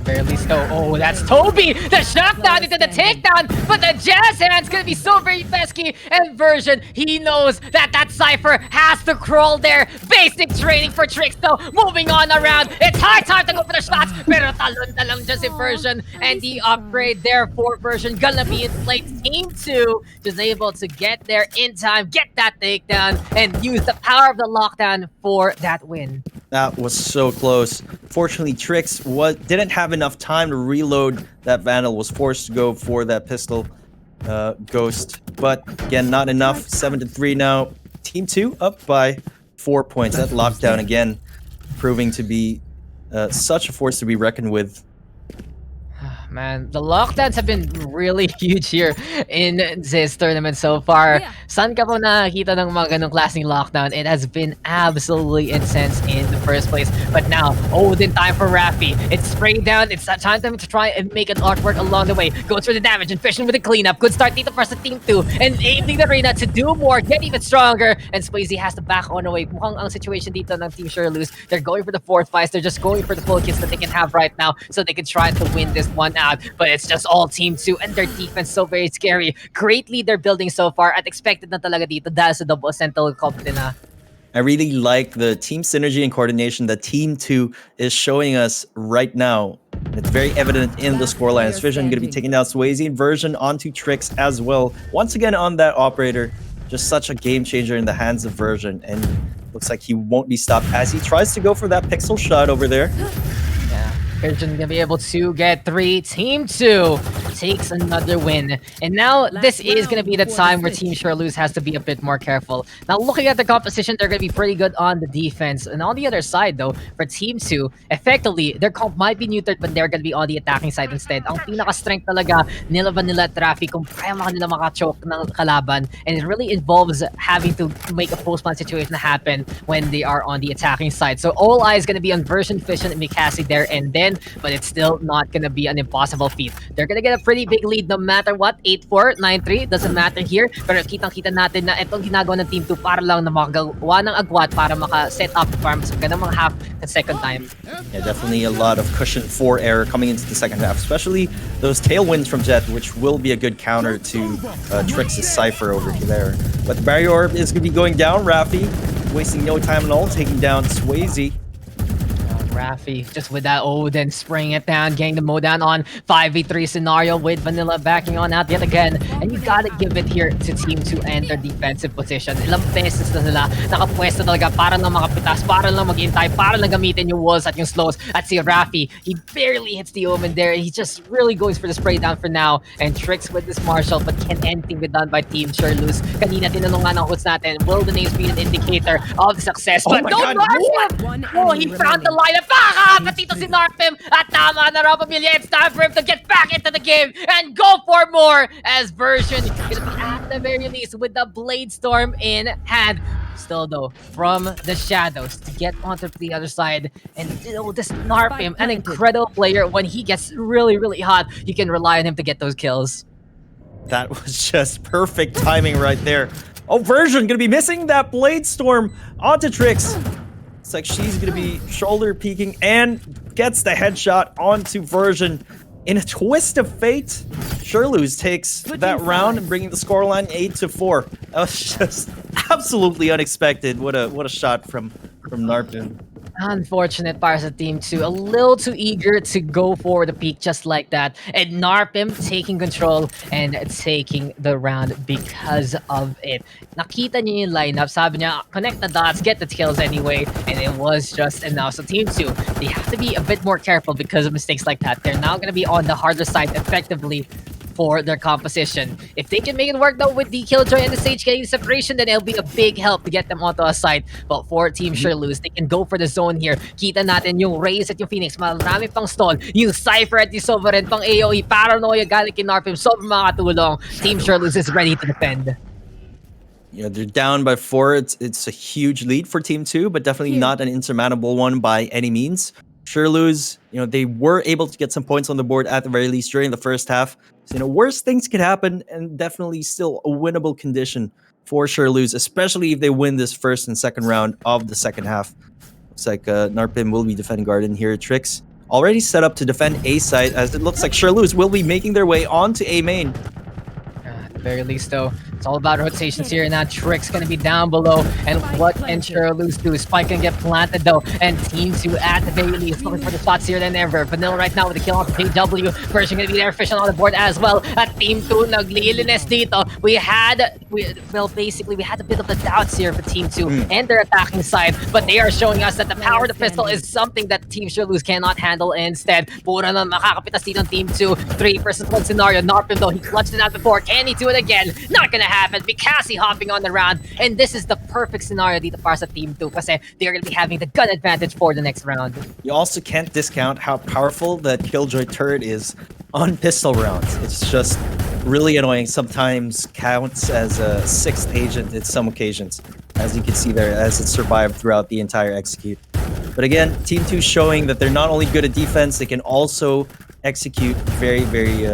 Very least though. Oh, that's Toby! The shutdown into the takedown! But the jazz hand's gonna be so very pesky. And Version, he knows that Cypher has to crawl there. Basic training for Trix though. Moving on around. It's high time to go for the shots. Pero talon na lang just in Version. And the upgrade there for Version gonna be in place. Team 2 just able to get there in time, get that takedown, and use the power of the lockdown for that win. That was so close. Fortunately, Trix didn't have enough time to reload that Vandal, was forced to go for that pistol ghost. But again, not enough. 7-3 now. Team 2 up by 4 points. That lockdown again proving to be such a force to be reckoned with. Man, the lockdowns have been really huge here in this tournament so far. Saan ka po nakakita ng mga ganong klaseng lockdown? It has been absolutely intense in the first place. But now, Odin time for Raffi. It's sprayed down. It's time to try and make an artwork along the way. Goes for the damage and Fission with the cleanup. Good start dito for sa Team 2. And aiming the arena to do more, get even stronger. And Swayze has to back on away. Mukhang ang situation dito ng Team Sherloos, they're going for the fourth fight. They're just going for the full kills that they can have right now so they can try to win this one out. But it's just all Team 2 and their defense so very scary. Great lead they're building so far at expected na talaga dito dahil sa double Ascent comp nila. I really like the team synergy and coordination that Team 2 is showing us right now. It's very evident in the scoreline. Vision going to be taking down Swayze, Version onto Trix as well. Once again on that operator, just such a game changer in the hands of Version, and looks like he won't be stopped as he tries to go for that pixel shot over there. Vision gonna be able to get 3. Team 2 takes another win. And now this is going to be the time where Team Sherloos has to be a bit more careful. Now looking at the composition, they're going to be pretty good on the defense. And on the other side though, for Team 2, effectively, their comp might be neutered but they're going to be on the attacking side instead. Ang pinaka-strength talaga nila Vanilla Traffic kung kaya nila makachoke ng kalaban. And it really involves having to make a post-plant situation happen when they are on the attacking side. So all eyes going to be on Version, Fission, and Mikasi there and then, but it's still not going to be an impossible feat. They're going to get a pretty big lead no matter what. 8-4, 9-3, doesn't matter here. Pero kitang-kita natin na itong ginagawa ng Team 2 para lang na makagawa ng agwat para maka-set up the farms ng mga half the second time. Yeah, definitely a lot of cushion for error coming into the second half, especially those tailwinds from Jet, which will be a good counter to Trix' Cypher over there. But the barrier orb is going to be going down. Rafi wasting no time at all, taking down Swayze. Rafi just with that Odin spraying it down, getting the mode down on 5v3 scenario with Vanilla backing on out yet again. And you gotta give it here to Team 2 and their defensive position. Ilang beses na sila nakapwesto talaga para lang makapitas, para lang maghintay, para lang gamitin yung walls at yung slows. At si Rafi, he barely hits the Omen there. He just really goes for the spray down for now. And Tricks with this Marshall, but can anything be done by Team Sherloos? Kanina tinanong nga ng host natin, will the names be an indicator of success? But don't Narpim! Oh, he found the lineup. Pakakatito si Narpim at tama na raw pamilya. It's time for him to get back into the game and go for more as Version gonna be at the very least with the Blade Storm in hand. Still though, from the shadows to get onto the other side. And this Narpim, an incredible player. When he gets really, really hot, you can rely on him to get those kills. That was just perfect timing right there. Oh, Version gonna be missing that Blade Storm onto Trix. It's like she's gonna be shoulder peeking and gets the headshot onto Version. In a twist of fate, Sherloos takes that round and bringing the scoreline 8-4. That was just absolutely unexpected. What a shot from Narpin. Unfortunate para sa Team 2. A little too eager to go for the peak just like that. And Narpim taking control and taking the round because of it. Nakita niya yung lineup. Sabi niya, connect the dots, get the kills anyway. And it was just enough. So Team 2, they have to be a bit more careful because of mistakes like that. They're now going to be on the harder side effectively for their composition. If they can make it work though with the Killjoy and the Sage getting separation, then it'll be a big help to get them onto a side. But for Team Sherloos, they can go for the zone here. Kita natin yung Raze at yung Phoenix, marami pang stall. Yung Cypher at yung Sovereign pang AoE, paranoia galing kay Narpim, sobrang makatulong. Team Sherloos is ready to defend. You know, they're down by 4. It's a huge lead for Team 2, but definitely not an insurmountable one by any means. Sherloos, you know, they were able to get some points on the board at the very least during the first half. So, you know, worse things could happen and definitely still a winnable condition for Sherloos, especially if they win this first and second round of the second half. Looks like Narpim will be defending Garden here. Trix already set up to defend A side, as it looks like Sherloos will be making their way onto A main. At the very least though, it's all about rotations here, and now Trix gonna be down below. And what can Sherloos do? Spike can get planted though, and Team 2 at the very least looking for the shots here than ever. Vanilla right now with the kill on JW. Version gonna be there, Fission on the board as well. At Team 2, naglilinis dito. We had a bit of the doubts here for Team 2 and their attacking side, but they are showing us that the power of the pistol is something that Team Sherloos cannot handle instead. Pura na makakapitas dito ng Team 2. 3 versus 1 scenario. Narpim though, he clutched it out before. Can he do it again? Not gonna happen. Mikasi hopping on the round, and this is the perfect scenario dito para sa Team 2 kasi they're gonna be having the gun advantage for the next round. You also can't discount how powerful that Killjoy turret is on pistol rounds. It's just really annoying. Sometimes counts as a 6th agent in some occasions, as you can see there, as it survived throughout the entire execute. But again, Team 2 showing that they're not only good at defense, they can also execute very, very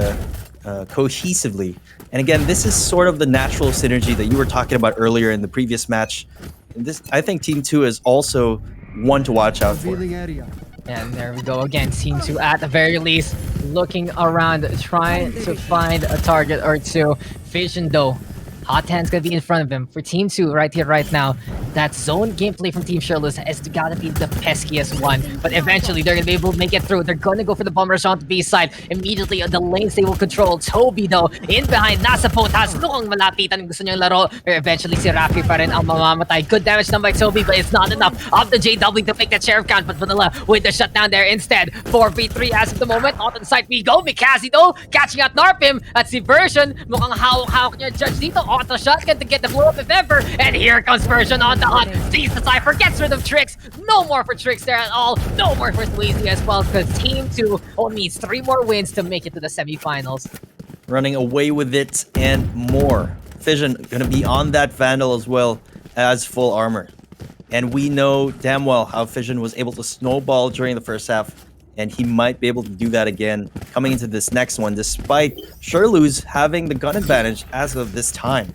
cohesively. And again, this is sort of the natural synergy that you were talking about earlier in the previous match. And this, I think Team 2 is also one to watch out for. And there we go again, Team 2 at the very least looking around, trying to find a target or two. Vision though, Hot Hand's gonna be in front of him for Team 2 right here, right now. that zone gameplay from Team Sherloos is gotta be the peskiest one. But eventually, they're gonna be able to make it through. They're gonna go for the bomb rush on the B side. Immediately, on the lanes they will control. Toby, though, in behind, nasa potas, mukhang malapitan ang gusto niyang laro. Pero eventually, si Rafi pa rin ang mamamatay. Good damage done by Toby, but it's not enough of the JW to make that sheriff count. But Vanilla with the shutdown there instead. 4v3 as of the moment. On to the side we go. Mikasi, though, catching out Narpim. At si Version, mukhang hawak niya judge dito. Auto shotgun to get the blow up if ever. And here comes Version on the hunt. Sees the Cypher, gets rid of Tricks. No more for Tricks there at all. No more for Sweezy as well, because Team 2 only needs 3 more wins to make it to the semifinals. Running away with it and more. Fission gonna be on that Vandal as well as full armor. And we know damn well how Fission was able to snowball during the first half, and he might be able to do that again coming into this next one, despite Sherloos having the gun advantage as of this time.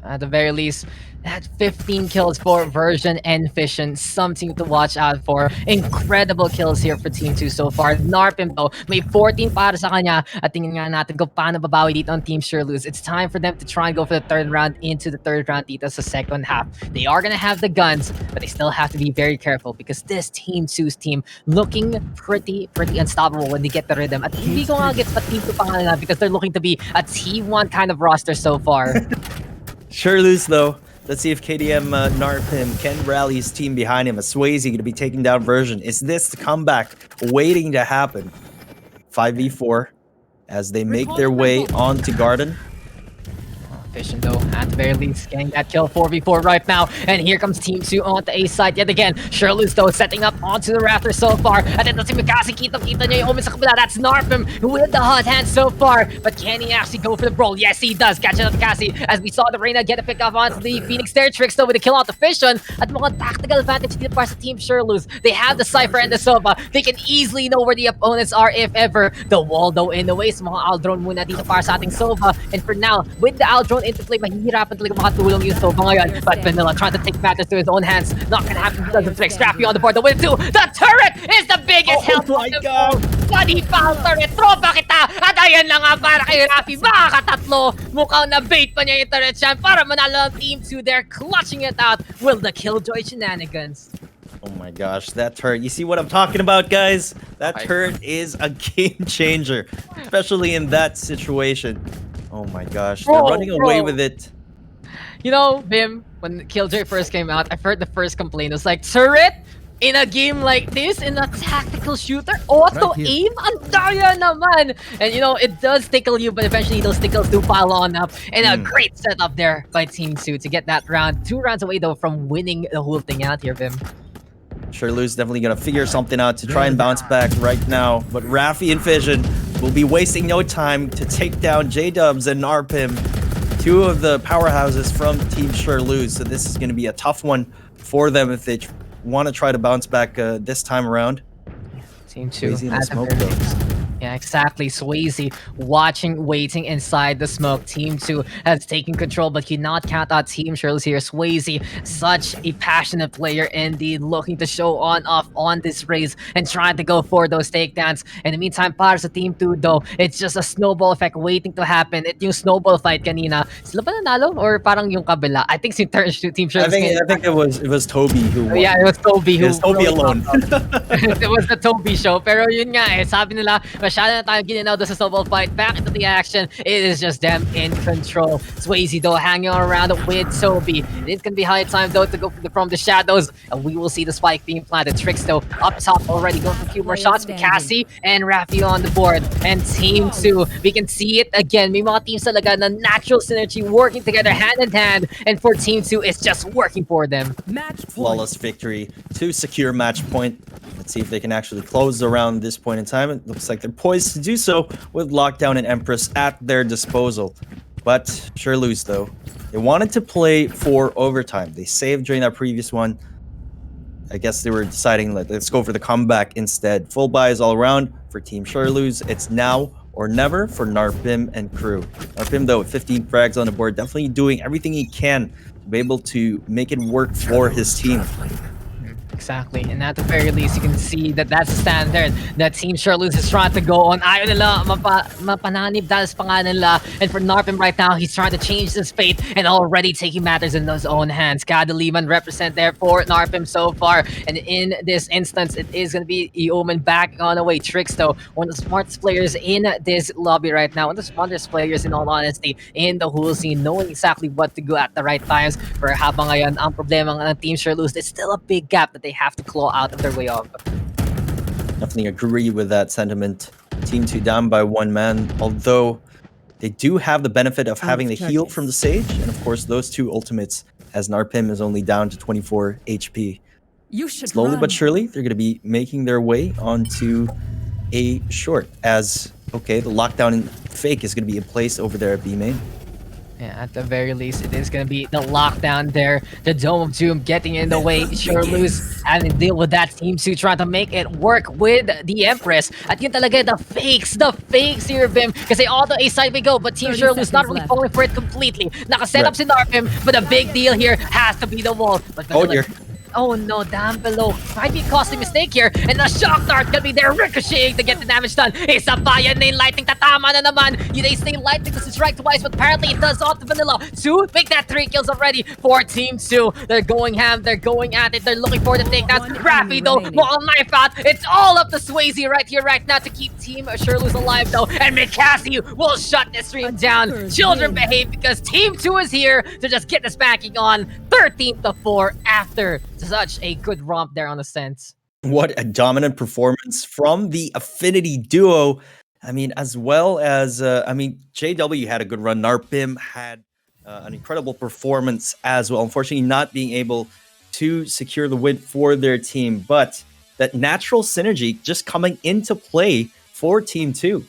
At the very least, that 15 kills for Version and Fission, something to watch out for. Incredible kills here for Team 2 so far. Narpim though, may 14 para sa kanya. At tingnan nga natin kung paano babawi dito ang Team Sherloos. It's time for them to try and go for the third round into the third round dito sa second half. They are gonna have the guns, but they still have to be very careful because this Team 2's team looking pretty unstoppable when they get the rhythm. At hindi ko nga gets pa Team 2 pangalan na because they're looking to be a Team 1 kind of roster so far. Sherloos though, let's see if KDM Narpim can rally his team behind him. As Swayze going to be taking down Version. Is this the comeback waiting to happen? 5v4 as they make their way onto Garden. Fission though, at the very least, getting that kill 4v4 right now. And here comes Team 2 on the A side yet again. Sherloos though, setting up onto the rafters so far. And then si Mikasi, kita niya yung omen sa kabila. That's Narpim with the hot hand so far. But can he actually go for the brawl? Yes, he does. Catching up Mikasi as we saw the Reyna get a pick off onto the Phoenix Stair Tricks though with a kill out the Fission. At mukhang tactical advantage dito para sa Team Sherloos. They have the Cypher and the Sova. They can easily know where the opponents are if ever. The wall though in the way. So mga Aldrone muna dito para sa ating Sova. And for now, with the Aldrone into play, mahihirapan talaga makatulong yung Sova ngayon. But Vanilla trying to take matters to his own hands. Not gonna happen because of Tricks. Scrappy on the board. The win too. The turret is the biggest help. Oh my God! Bloody foul turret. Tropa kita. At ayan lang nga para kay Rafi. Makakatatlo. Mukhang na-bait pa niya yung turret siya para manalo ang Team 2 there. Clutching it out with the Killjoy shenanigans. Oh my gosh, that turret. You see what I'm talking about, guys? That turret is a game changer, especially in that situation. Oh my gosh, they're running away with it. You know, Bim, when Killjoy first came out, I've heard the first complaint. It was like, turret? In a game like this, in a tactical shooter, auto-aim? Ang daya naman! And you know, it does tickle you, but eventually those tickles do pile on up. And a great setup there by Team 2 to get that round. 2 rounds away though from winning the whole thing out here, Bim. Sherloos definitely gonna figure something out to try and bounce back right now. But Rafi and Fission will be wasting no time to take down J-Dubs and Narpim, 2 of the powerhouses from Team Sherloos. So this is gonna be a tough one for them if they want to try to bounce back this time around. Team 2 Swayze in the at the smoke very though. least. Yeah, exactly. Swayze watching, waiting inside the smoke. Team 2 has taken control, but cannot count out Team Sherloos here. Swayze, such a passionate player indeed, looking to show off on this race and trying to go for those takedowns. In the meantime, para sa Team 2 though, it's just a snowball effect waiting to happen. It yung snowball fight kanina. Sila ba nanalo or parang yung kabila? I think si Team Sherloos. I think it was Toby who won. Yeah, it was Toby who. It was Toby alone. It was the Toby show. Pero yun nga eh, sabi nila, masyado na tayo gininaw doon sa snowball fight. Back into the action. It is just them in control. Swayze though hanging around with Toby. It is going to be high time though to go from the shadows. And we will see the spike being planted. Tricks though up top already going for a few more shots. Cassie and Rafi on the board. And Team 2, we can see it again. May mga teams talaga na natural synergy working together hand in hand. And for Team 2, it's just working for them. Flawless victory to secure match point. Let's see if they can actually close around this point in time. It looks like they're poised to do so with Lockdown and Empress at their disposal. But Sherloos though, they wanted to play for overtime. They saved during that previous one. I guess they were deciding, let's go for the comeback instead. Full buys all around for Team Sherloos. It's now or never for Narpim and crew. Narpim though with 15 frags on the board, definitely doing everything he can to be able to make it work for his team. Exactly. And at the very least, you can see that that's the standard that Team Sherloos is trying to go on. Ayaw nila mapananib dahil sa pangalan nila. And for Narpim right now, he's trying to change his fate and already taking matters in his own hands. Kadaliman represent there for Narpim so far. And in this instance, it is going to be Eoman back on the way. Tricks, though, one of the smartest players in this lobby right now. One of the smartest players, in all honesty, in the whole scene, knowing exactly what to do at the right times. For habang ngayon, ang problema ng Team Sherloos, it's still a big gap that they have to claw out of their way of. Definitely agree with that sentiment. Team 2 down by one man, although they do have the benefit of having the heal from the Sage, and of course those two ultimates, as Narpim is only down to 24 HP. Slowly but surely, they're going to be making their way onto a short, as, okay, the lockdown and fake is going to be in place over there at B main. Yeah, at the very least, it is going to be the lockdown there. The Dome of Doom getting in the way. Sherloos having to deal with that Team 2 trying to make it work with the Empress. At yun talaga, the fakes here, Vim. Kasi auto A side we go, but Team Sherloos not really falling for it completely. Nakaset up si Narpim, but the big deal here has to be the wall. But Oh dear. oh no, down below. Might be a costly mistake here. And the shock dart gonna be there ricocheting to get the damage done. Isa pa yan na yung lightning. Tatama na naman. They say lightning doesn't strike twice, but apparently it does off the Vanilla. Two, make that 3 kills already for Team 2. They're going ham. They're going at it. They're looking for the takedowns. Rafi though, will knife out. It's all up to Swayze right here, right now to keep Team Sherloos alive though. And Mikasi will shut this stream down. Children behave because Team 2 is here to just get this backing on. 13-4 after such a good romp there on Ascent. What a dominant performance from the Affinity duo. I mean, as well as, JW had a good run. Narpim had an incredible performance as well. Unfortunately, not being able to secure the win for their team. But that natural synergy just coming into play for Team 2.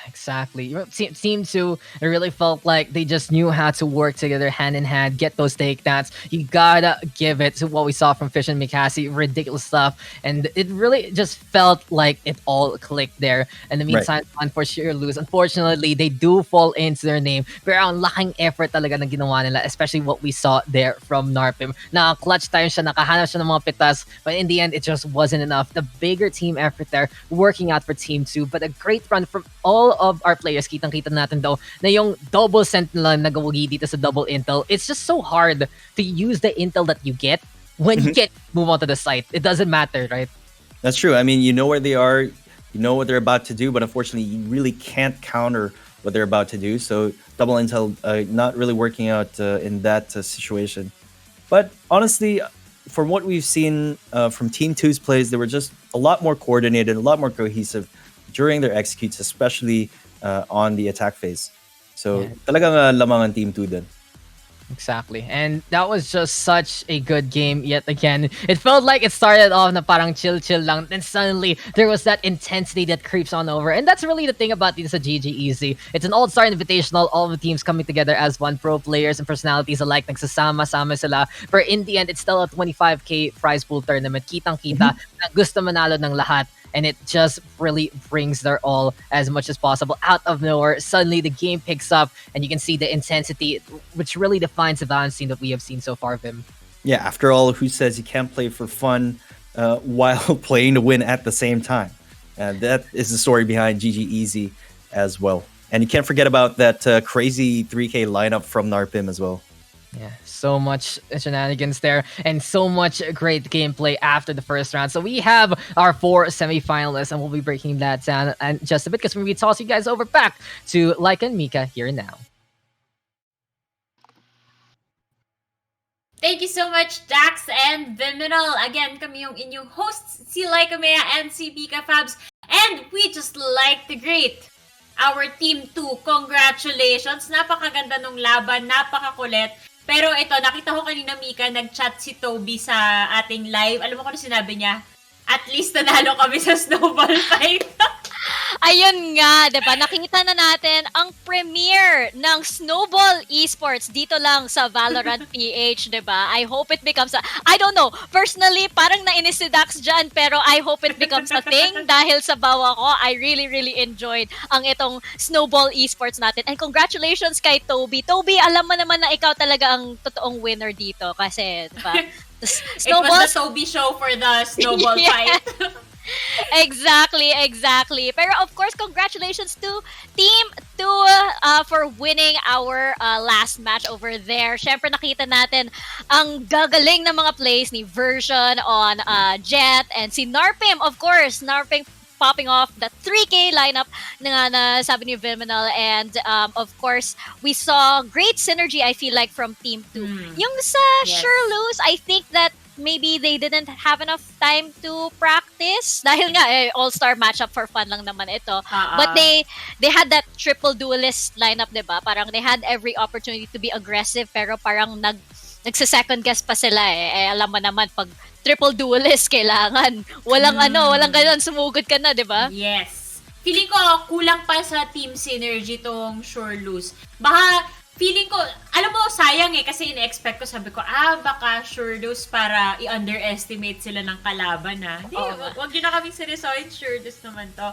Exactly. Team 2, it really felt like they just knew how to work together hand in hand, get those takedowns. You gotta give it to what we saw from Fish and Mikasi. Ridiculous stuff. And it really just felt like it all clicked there. In the meantime, for Sherloos, unfortunately, they do fall into their name. Pero ang laking effort talaga na ginawa nila, especially what we saw there from Narpim. Na clutch time siya, nakahanap siya ng mga pitas, but in the end, it just wasn't enough. The bigger team effort there, working out for Team 2, but a great run from all of our players. Kitang-kita natin though na yung double sentinel na nagawagi dito sa double intel. It's just so hard to use the intel that you get when you can't move on to the site. It doesn't matter, right? That's true. I mean, you know where they are, you know what they're about to do, but unfortunately, you really can't counter what they're about to do. So double intel not really working out in that situation. But honestly, from what we've seen from Team 2's plays, they were just a lot more coordinated, a lot more cohesive during their executes, especially on the attack phase. So, talagang lamang ang Team 2 din. Exactly. And that was just such a good game yet again. It felt like it started off na parang chill lang. Then suddenly, there was that intensity that creeps on over. And that's really the thing about this GGEZ. It's an all-star invitational, all of the teams coming together as one, pro players and personalities alike. Nagsasama-sama sila. But in the end, it's still a 25k prize pool tournament. Kitang-kita na gusto manalo ng lahat. And it just really brings their all as much as possible. Out of nowhere, suddenly the game picks up and you can see the intensity, which really defines the balance scene that we have seen so far, Vim. Yeah, after all, who says you can't play for fun while playing to win at the same time? That is the story behind GGEZ as well. And you can't forget about that crazy 3K lineup from Narpim as well. Yeah, so much shenanigans there and so much great gameplay after the first round. So we have our 4 semifinalists and we'll be breaking that down in just a bit because we're going to toss you guys over back to Laika and Mika here and now. Thank you so much, Daks and Vyminal. Again, kami yung inyong hosts, si Laika Mea and si Mika Fabs. And we just like the great. Our Team 2, congratulations. Napakaganda nung laban, napakakulit. Pero ito, nakita ko kanina, Mika, nag-chat si Toby sa ating live. Alam mo kung ano sinabi niya? At least nanalo kami sa Snowball fight. Ayun nga, 'di ba? Nakita na natin ang premiere ng Snowball Esports dito lang sa Valorant PH, 'di ba? I hope it becomes I don't know. Personally, parang nainis si Daks dyan, pero I hope it becomes a thing dahil sa bawa ko, I really enjoyed ang itong Snowball Esports natin. And congratulations kay Toby. Toby, alam mo naman na ikaw talaga ang totoong winner dito kasi, 'di ba? It was Snowball the Toby show for the Snowball Yeah. fight. Exactly. Pero of course, congratulations to Team 2 for winning our last match over there. Syempre nakita natin ang gagaling ng mga plays ni Version on Jet and si Narpim, of course. Narpim popping off the 3K lineup na nga na sabi ni Vyminal, and of course we saw great synergy I feel like from Team 2. Yung sa Yes. Sherloos, I think that maybe they didn't have enough time to practice dahil nga all-star matchup for fun lang naman ito. But they had that triple duelist lineup, 'di ba? Parang they had every opportunity to be aggressive pero parang nagse-second guess pa sila eh. Alam mo naman pag triple duelist kailangan walang walang ganun, sumugod ka na, 'di ba? Yes. Feeling ko kulang pa sa team synergy tong Sherloos. Baka feeling ko, alam mo, sayang kasi ine-expect ko, sabi ko, baka Sherloos para i-underestimate sila ng kalaban Hindi, wag yun na kaming seryosohin, Sherloos naman to.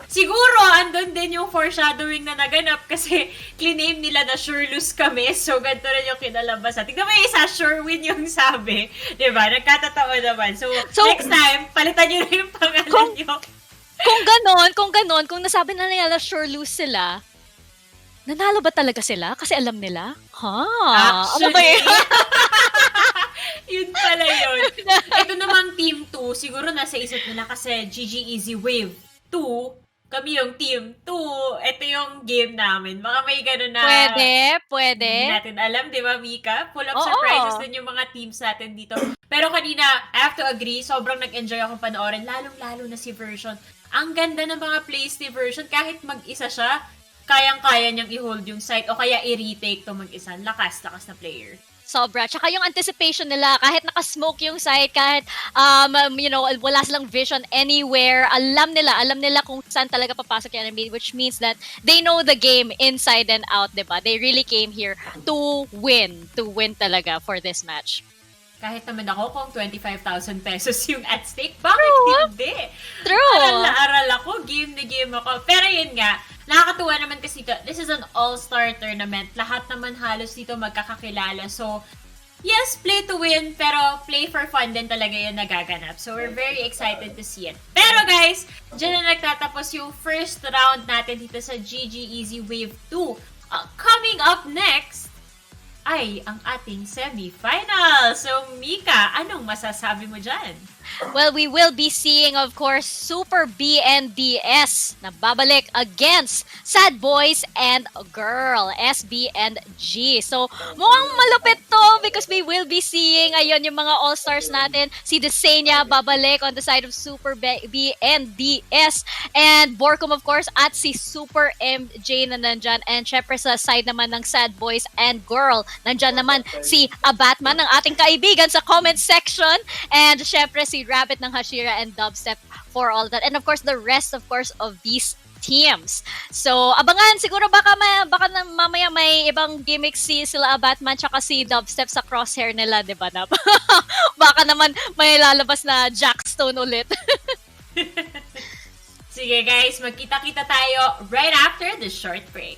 Siguro, andun din yung foreshadowing na naganap kasi claim nila na Sherloos kami, so ganito rin yung kinalabasan. Tignan mo yung isa, Sherwin yung sabi. Diba? Nagkatotoo naman. So next time, palitan nyo na yung pangalan nyo. Kung ganon, kung nasabi na nila Sherloos sila, nanalo ba talaga sila? Kasi alam nila? Ano ba yun? Yun pala yun. Ito namang Team 2, siguro nasa isip nila kasi GGEZ Wave 2, kami yung Team 2. Ito yung game namin. Baka may gano'n na... Pwede. Hindi natin alam, di ba, Mika? Full of surprises din yung mga teams natin dito. Pero kanina, I have to agree, sobrang nag-enjoy akong panoorin. Lalong-lalo na si Version. Ang ganda ng mga plays ni Version. Kahit mag-isa siya, kayang-kaya niyang i-hold yung site o kaya i-retake to mag-isa. Lakas na player. Sobra. Tsaka yung anticipation nila, kahit naka-smoke yung site, kahit, wala silang vision anywhere, alam nila kung saan talaga papasok yung enemy, which means that they know the game inside and out, diba? They really came here to win talaga for this match. Kahit naman ako kung 25,000 pesos yung at stake, bakit hindi? True. Aral na aral ako, game na game ako. Pero yun nga, nakakatuwa naman kasi ito, this is an all-star tournament. Lahat naman halos dito magkakakilala. So, yes, play to win, pero play for fun din talaga yung nagaganap. So, we're very excited to see it. Pero guys, dyan na nagtatapos yung first round natin dito sa GGEZ Wave 2. Coming up next, ay ang ating semi-final. So, Mika, anong masasabi mo dyan? Well, we will be seeing, of course, Super BNDS na babalik against Sad Boys and Girl, SB and G. So, mukhang malupit to because we will be seeing, ayun, yung mga all-stars natin. Si Desenia babalik on the side of Super BNDS and Borkum, of course, at si Super MJ na nandyan. And syempre sa side naman ng Sad Boys and Girl, nandyan naman si Abatman, ng ating kaibigan sa comment section. And syempre si Rabbit ng Hashira and Dubstep for all that. And of course, the rest, of course, of these teams. So, abangan. Siguro baka na mamaya may ibang gimmicks sila Batman tsaka si Dubstep sa crosshair nila, di ba? Baka naman may lalabas na Jackstone ulit. Sige guys, magkita-kita tayo right after this short break.